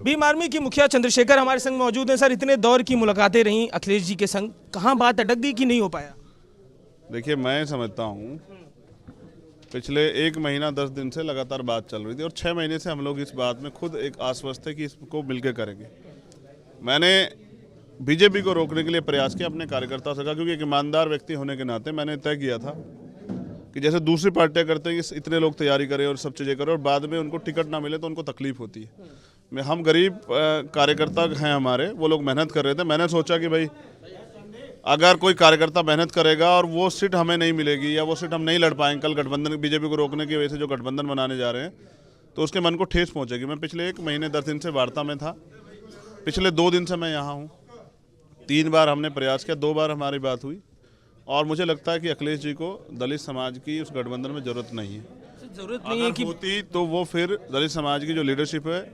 Bhim army के मुखिया चंद्रशेखर हमारे संग मौजूद हैं। सर, इतने दौर की मुलाकातें रहीं अखिलेश जी के संग, कहाँ बात अटक गई कि नहीं हो पाया? देखिए, मैं समझता हूँ पिछले 1 महीना 10 दिन से लगातार बात चल रही थी और 6 महीने से हम लोग इस बात में खुद एक आश्वस्त थे कि इसको मिलकर करेंगे। मैंने बीजेपी को रोकने के लिए प्रयास किया अपने कार्यकर्ताओं से, कहा क्योंकि एक ईमानदार व्यक्ति होने के नाते मैंने तय किया था कि जैसे दूसरी पार्टियां करते हैं कि इतने लोग तैयारी करें और सब चीज़ें करें और बाद में उनको टिकट ना मिले तो उनको तकलीफ होती है। हम गरीब कार्यकर्ता हैं, हमारे वो लोग मेहनत कर रहे थे। मैंने सोचा कि भाई अगर कोई कार्यकर्ता मेहनत करेगा और वो सीट हमें नहीं मिलेगी या वो सीट हम नहीं लड़ पाएंगे कल गठबंधन बीजेपी को रोकने की वजह से जो गठबंधन बनाने जा रहे हैं, तो उसके मन को ठेस पहुंचेगी। मैं पिछले 1 महीने 10 दिन से वार्ता में था। पिछले 2 दिन से मैं यहाँ हूँ। 3 बार हमने प्रयास किया, 2 बार हमारी बात हुई और मुझे लगता है कि अखिलेश जी को दलित समाज की उस गठबंधन में जरूरत नहीं है। जरूरत नहीं है कि होती तो वो फिर दलित समाज की जो लीडरशिप है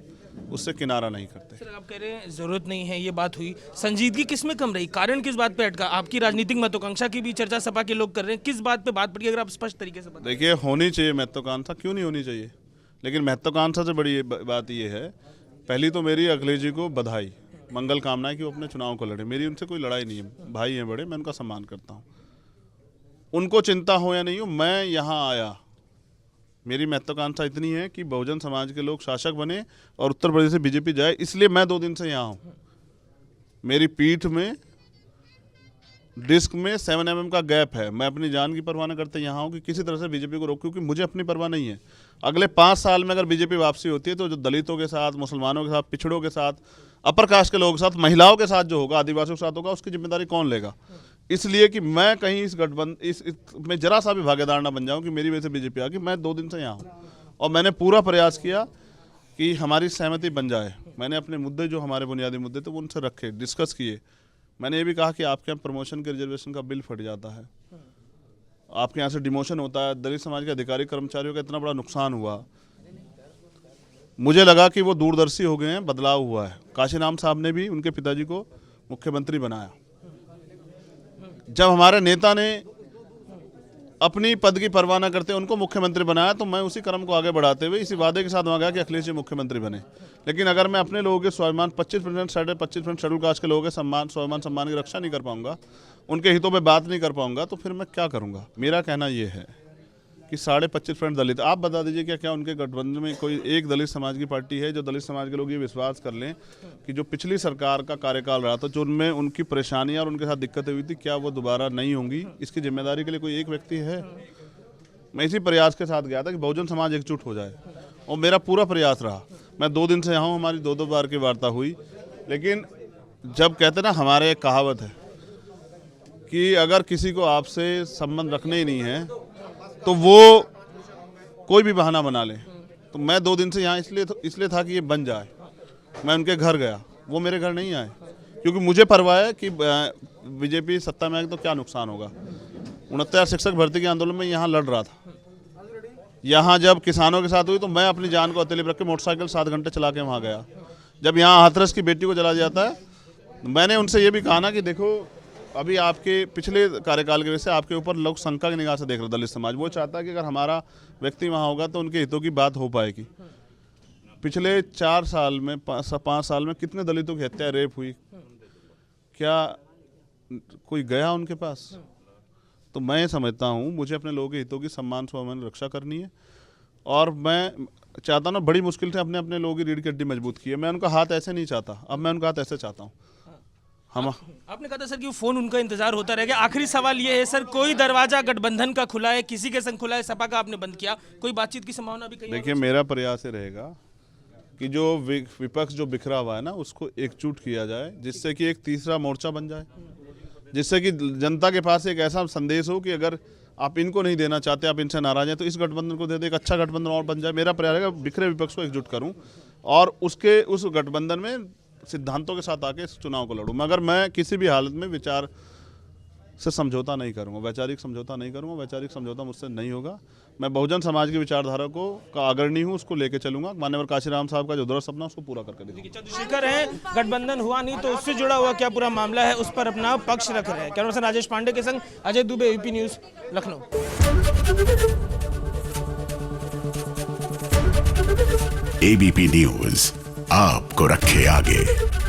उससे किनारा नहीं करते। सर, आप कह रहे हैं जरूरत नहीं है, ये बात हुई। संजीदगी किस में कम रही? कारण किस बात पे अटका? आपकी राजनीतिक महत्वाकांक्षा की भी चर्चा सपा के लोग कर रहे हैं, किस बात पे बात पड़ी? अगर आप स्पष्ट तरीके से बताएं। देखिए, होनी चाहिए महत्वाकांक्षा, क्यों नहीं होनी चाहिए, लेकिन महत्वाकांक्षा से बड़ी बात ये है, पहली तो मेरी अखिलेश जी को बधाई, मंगल कामना कि वो अपने चुनाव को लड़े। मेरी उनसे कोई लड़ाई नहीं है, भाई हैं बड़े, मैं उनका सम्मान करता हूँ। उनको चिंता हो या नहीं हो, मैं यहाँ आया, मेरी महत्वाकांक्षा इतनी है कि बहुजन समाज के लोग शासक बने और उत्तर प्रदेश से बीजेपी जाए, इसलिए मैं 2 दिन से यहाँ हूँ। मेरी पीठ में डिस्क में 7 mm का गैप है। मैं अपनी जान की परवाह न करते यहाँ हूँ कि किसी तरह से बीजेपी को रोक, क्योंकि मुझे अपनी परवाह नहीं है। अगले 5 साल में अगर बीजेपी वापसी होती है तो जो दलितों के साथ, मुसलमानों के साथ, पिछड़ों के साथ, अपर कास्ट के लोगों के साथ, महिलाओं के साथ जो होगा, आदिवासियों के साथ होगा, उसकी जिम्मेदारी कौन लेगा? इसलिए कि मैं कहीं इस गठबंधन में जरा सा भी भागीदार ना बन जाऊं कि मेरी वजह से बीजेपी आ गई। मैं 2 दिन से यहाँ हूँ और मैंने पूरा प्रयास किया कि हमारी सहमति बन जाए। मैंने अपने मुद्दे, जो हमारे बुनियादी मुद्दे थे, वो उनसे रखे, डिस्कस किए। मैंने ये भी कहा कि आपके यहाँ प्रमोशन के रिजर्वेशन का बिल फट जाता है, आपके यहाँ से डिमोशन होता है, दलित समाज के अधिकारी कर्मचारियों का इतना बड़ा नुकसान हुआ। मुझे लगा कि वो दूरदर्शी हो गए हैं, बदलाव हुआ है। काशीराम साहब ने भी उनके पिताजी को मुख्यमंत्री बनाया। जब हमारे नेता ने अपनी पद की परवाह न करते उनको मुख्यमंत्री बनाया, तो मैं उसी क्रम को आगे बढ़ाते हुए इसी वादे के साथ वहाँ गया कि अखिलेश जी मुख्यमंत्री बने। लेकिन अगर मैं अपने लोगों के स्वाभिमान 25% 25% शेड्यूल कास्ट के लोगों के स्वाभिमान सम्मान की रक्षा नहीं कर पाऊंगा, उनके हितों में बात नहीं कर पाऊंगा, तो फिर मैं क्या करूंगा? मेरा कहना यह है कि 25.5% दलित, आप बता दीजिए क्या उनके गठबंधन में कोई एक दलित समाज की पार्टी है जो दलित समाज के लोग ये विश्वास कर लें कि जो पिछली सरकार का कार्यकाल रहा था, जो उनमें उनकी परेशानियां और उनके साथ दिक्कतें हुई थी, क्या वो दोबारा नहीं होंगी? इसकी जिम्मेदारी के लिए कोई एक व्यक्ति है? मैं इसी प्रयास के साथ गया था कि बहुजन समाज एकजुट हो जाए और मेरा पूरा प्रयास रहा। मैं 2 दिन से यहाँ हूँ, हमारी 2-2 बार की वार्ता हुई। लेकिन जब कहते ना, हमारे एक कहावत है कि अगर किसी को आपसे संबंध रखने ही नहीं है तो वो कोई भी बहाना बना ले। तो मैं 2 दिन से यहाँ इसलिए था कि ये बन जाए। मैं उनके घर गया, वो मेरे घर नहीं आए, क्योंकि मुझे परवाह है कि बीजेपी सत्ता में आए तो क्या नुकसान होगा। 69 शिक्षक भर्ती के आंदोलन में यहाँ लड़ रहा था। यहाँ जब किसानों के साथ हुई तो मैं अपनी जान को हथेली पर रख के मोटरसाइकिल 7 घंटे चला के वहाँ गया। जब यहाँ हाथरस की बेटी को जला जाता है, मैंने उनसे ये भी कहा ना कि देखो, अभी आपके पिछले कार्यकाल की वजह से आपके ऊपर लोग शंका की निगाह से देख रहे दलित समाज। वो चाहता है कि अगर हमारा व्यक्ति वहाँ होगा तो उनके हितों की बात हो पाएगी। पिछले 4 साल में 5 साल में कितने दलितों की हत्या, रेप हुई? क्या कोई गया उनके पास? तो मैं समझता हूँ मुझे अपने लोगों के हितों की सम्मान स्वाभिमान रक्षा करनी है और मैं चाहता हूँ, बड़ी मुश्किल से अपने लोगों की रीढ़ की हड्डी मजबूत की है। मैं उनका हाथ ऐसे नहीं चाहता, अब मैं उनका हाथ ऐसे चाहता हूँ। आपने कहा था सर कि वो फोन उनका इंतजार होता रहेगा। आखिरी सवाल ये है सर, कोई दरवाजा गठबंधन का खुला है, किसी के संग खुला है, सपा का आपने बंद किया, कोई बातचीत की संभावना भी कहीं? देखिए, मेरा प्रयास ये रहेगा कि जो विपक्ष जो बिखरा हुआ है ना, उसको एकजुट किया जाए, जिससे कि एक तीसरा मोर्चा बन जाए, जिससे कि जनता के पास एक ऐसा संदेश हो कि अगर आप इनको नहीं देना चाहते, आप इनसे नाराज हैं, तो इस गठबंधन को दे दे, एक अच्छा गठबंधन और बन जाए। मेरा प्रयास है बिखरे विपक्ष को एकजुट करूं और उस गठबंधन में सिद्धांतों के साथ आके इस चुनाव को लड़ूं। मगर मैं किसी भी हालत में विचार से समझौता नहीं करूंगा, वैचारिक समझौता नहीं करूंगा। वैचारिक समझौता मुझसे नहीं होगा। मैं बहुजन समाज की विचारधारा का अग्रणी हूं, उसको लेके चलूंगा। मान्यवर काशीराम साहब का जो दृढ़ सपना, उसको पूरा करके देंगे। चंद्रशेखर है, गठबंधन हुआ नहीं तो उससे जुड़ा हुआ क्या पूरा मामला है, उस पर अपना पक्ष रख रहे हैं। कैमरा पर्सन राजेश पांडे के संग Ajay Dubey, UP news, Lucknow. ABP news आपको रखे आगे।